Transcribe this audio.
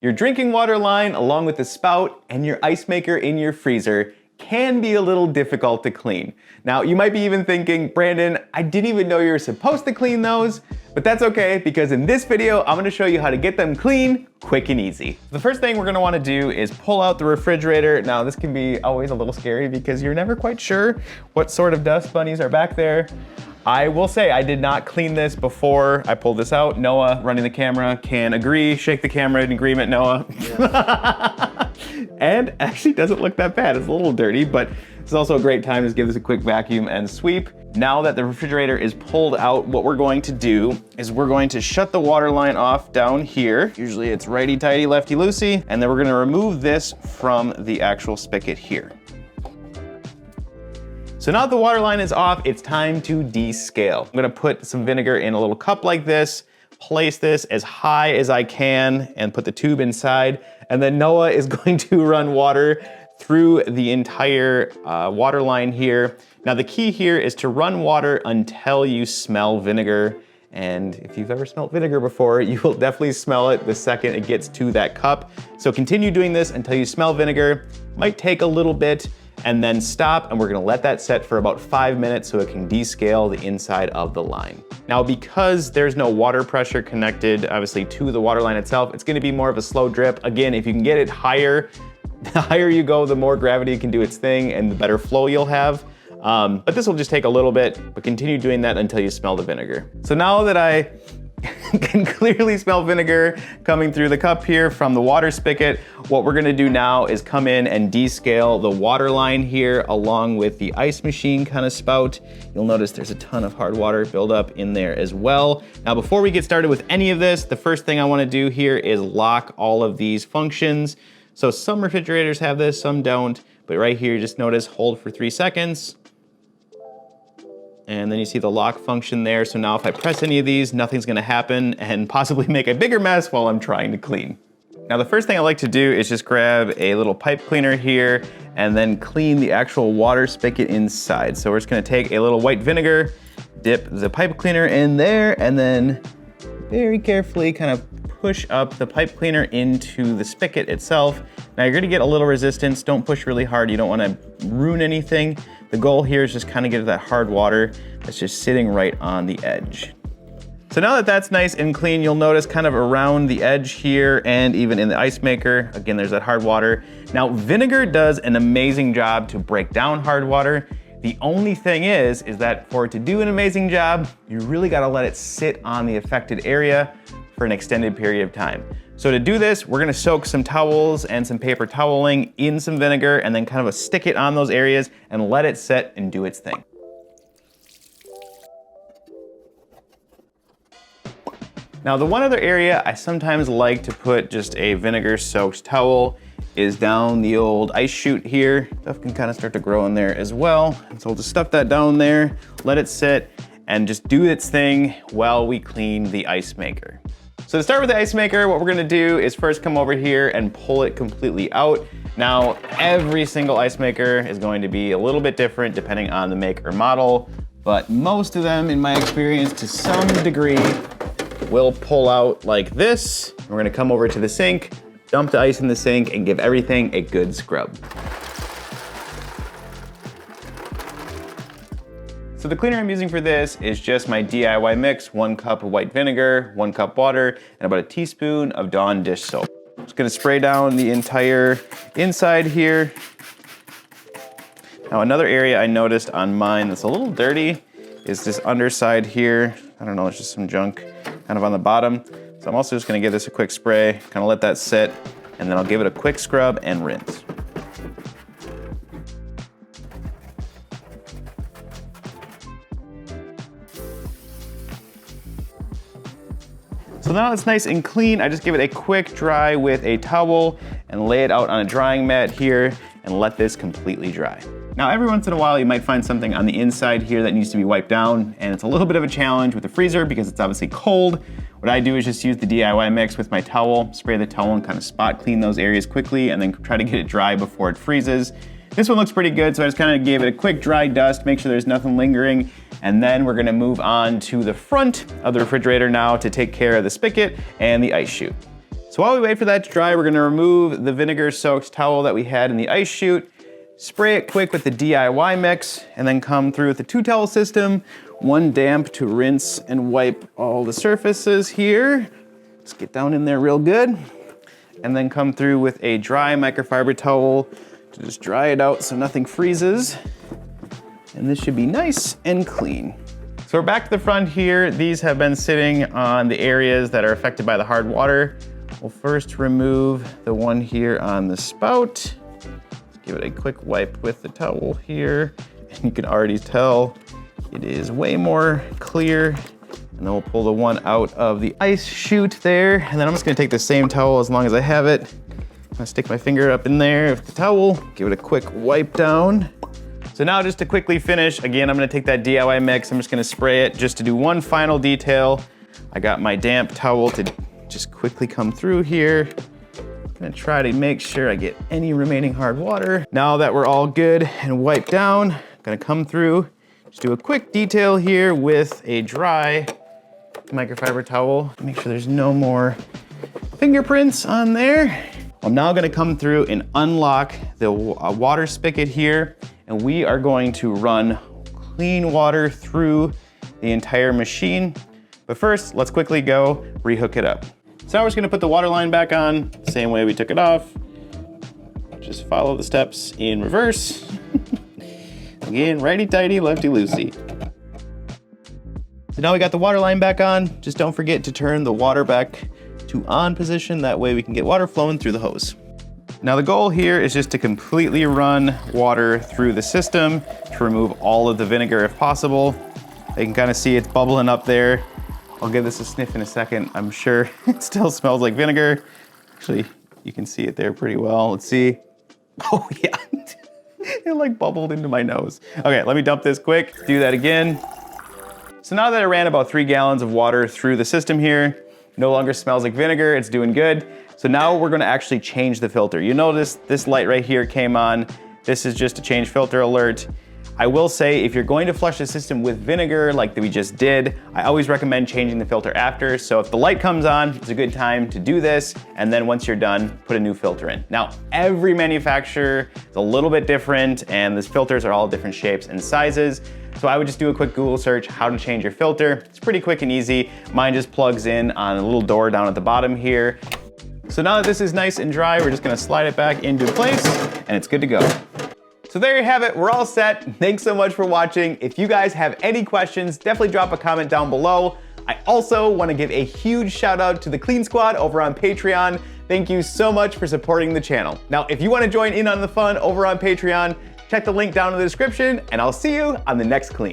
Your drinking water line, along with the spout and your ice maker in your freezer, can be a little difficult to clean. Now, you might be even thinking, Brandon, I didn't even know you were supposed to clean those, but that's okay, because in this video, I'm gonna show you how to get them clean, quick and easy. The first thing we're gonna wanna do is pull out the refrigerator. Now, this can be always a little scary because you're never quite sure what sort of dust bunnies are back there. I will say I did not clean this before I pulled this out. Noah, running the camera, can agree. Shake the camera in agreement, Noah. Yeah. And actually doesn't look that bad. It's a little dirty, but it's also a great time to give this a quick vacuum and sweep. Now that the refrigerator is pulled out, what we're going to do is we're going to shut the water line off down here. Usually it's righty-tighty, lefty-loosey. And then we're gonna remove this from the actual spigot here. So now that the water line is off, it's time to descale. I'm gonna put some vinegar in a little cup like this, place this as high as I can, and put the tube inside. And then Noah is going to run water through the entire water line here. Now the key here is to run water until you smell vinegar. And if you've ever smelled vinegar before, you will definitely smell it the second it gets to that cup. So continue doing this until you smell vinegar. Might take a little bit, and then stop, and we're gonna let that set for about 5 minutes so it can descale the inside of the line. Now, because there's no water pressure connected, obviously, to the water line itself, it's gonna be more of a slow drip. Again, if you can get it higher, the higher you go, the more gravity can do its thing and the better flow you'll have. But this will just take a little bit, but continue doing that until you smell the vinegar. So now that I can clearly smell vinegar coming through the cup here from the water spigot, what we're gonna do now is come in and descale the water line here along with the ice machine kind of spout. You'll notice there's a ton of hard water buildup in there as well. Now, before we get started with any of this, the first thing I wanna do here is lock all of these functions. So some refrigerators have this, some don't, but right here, just notice hold for 3 seconds. And then you see the lock function there. So now if I press any of these, nothing's gonna happen and possibly make a bigger mess while I'm trying to clean. Now the first thing I like to do is just grab a little pipe cleaner here and then clean the actual water spigot inside. So we're just gonna take a little white vinegar, dip the pipe cleaner in there, and then very carefully kind of push up the pipe cleaner into the spigot itself. Now you're gonna get a little resistance. Don't push really hard. You don't wanna ruin anything. The goal here is just kind of get that hard water that's just sitting right on the edge. So now that that's nice and clean, you'll notice kind of around the edge here and even in the ice maker, again, there's that hard water. Now vinegar does an amazing job to break down hard water. The only thing is that for it to do an amazing job, you really gotta let it sit on the affected area for an extended period of time. So to do this, we're gonna soak some towels and some paper toweling in some vinegar and then kind of stick it on those areas and let it set and do its thing. Now the one other area I sometimes like to put just a vinegar soaked towel is down the old ice chute here. Stuff can kind of start to grow in there as well. And so we'll just stuff that down there, let it sit and just do its thing while we clean the ice maker. So to start with the ice maker, what we're gonna do is first come over here and pull it completely out. Now, every single ice maker is going to be a little bit different depending on the make or model, but most of them, in my experience, to some degree, will pull out like this. We're gonna come over to the sink, dump the ice in the sink, and give everything a good scrub. So the cleaner I'm using for this is just my DIY mix, 1 cup of white vinegar, 1 cup water, and about a teaspoon of Dawn dish soap. I'm just gonna spray down the entire inside here. Now another area I noticed on mine that's a little dirty is this underside here. I don't know, it's just some junk kind of on the bottom. So I'm also just gonna give this a quick spray, kind of let that sit, and then I'll give it a quick scrub and rinse. So now it's nice and clean. I just give it a quick dry with a towel and lay it out on a drying mat here and let this completely dry. Now, every once in a while, you might find something on the inside here that needs to be wiped down, and it's a little bit of a challenge with the freezer because it's obviously cold. What I do is just use the DIY mix with my towel, spray the towel and kind of spot clean those areas quickly and then try to get it dry before it freezes. This one looks pretty good, so I just kind of gave it a quick dry dust, make sure there's nothing lingering, and then we're gonna move on to the front of the refrigerator now to take care of the spigot and the ice chute. So while we wait for that to dry, we're gonna remove the vinegar soaked towel that we had in the ice chute, spray it quick with the DIY mix, and then come through with the 2 towel system, 1 damp to rinse and wipe all the surfaces here. Let's get down in there real good. And then come through with a dry microfiber towel to just dry it out so nothing freezes. And this should be nice and clean. So we're back to the front here. These have been sitting on the areas that are affected by the hard water. We'll first remove the one here on the spout. Give it a quick wipe with the towel here. And you can already tell it is way more clear. And then we'll pull the one out of the ice chute there. And then I'm just gonna take the same towel as long as I have it. I'm gonna stick my finger up in there with the towel, give it a quick wipe down. So now just to quickly finish, again, I'm gonna take that DIY mix, I'm just gonna spray it just to do one final detail. I got my damp towel to just quickly come through here. I'm gonna try to make sure I get any remaining hard water. Now that we're all good and wiped down, I'm gonna come through, just do a quick detail here with a dry microfiber towel. Make sure there's no more fingerprints on there. I'm now gonna come through and unlock the water spigot here, and we are going to run clean water through the entire machine. But first, let's quickly go rehook it up. So now we're just gonna put the water line back on, same way we took it off. Just follow the steps in reverse. Again, righty-tighty, lefty-loosey. So now we got the water line back on. Just don't forget to turn the water back to on position. That way we can get water flowing through the hose. Now the goal here is just to completely run water through the system to remove all of the vinegar if possible. You can kind of see it's bubbling up there. I'll give this a sniff in a second. I'm sure it still smells like vinegar. Actually, you can see it there pretty well. Let's see. Oh yeah, it like bubbled into my nose. Okay, let me dump this quick. Do that again. So now that I ran about 3 gallons of water through the system here, no longer smells like vinegar, it's doing good. So now we're gonna actually change the filter. You notice this light right here came on. This is just a change filter alert. I will say if you're going to flush the system with vinegar like we just did, I always recommend changing the filter after. So if the light comes on, it's a good time to do this. And then once you're done, put a new filter in. Now, every manufacturer is a little bit different and these filters are all different shapes and sizes. So I would just do a quick Google search, how to change your filter. It's pretty quick and easy. Mine just plugs in on a little door down at the bottom here. So now that this is nice and dry, we're just gonna slide it back into place and it's good to go. So there you have it, we're all set. Thanks so much for watching. If you guys have any questions, definitely drop a comment down below. I also wanna give a huge shout out to the Clean Squad over on Patreon. Thank you so much for supporting the channel. Now, if you wanna join in on the fun over on Patreon, check the link down in the description and I'll see you on the next Clean.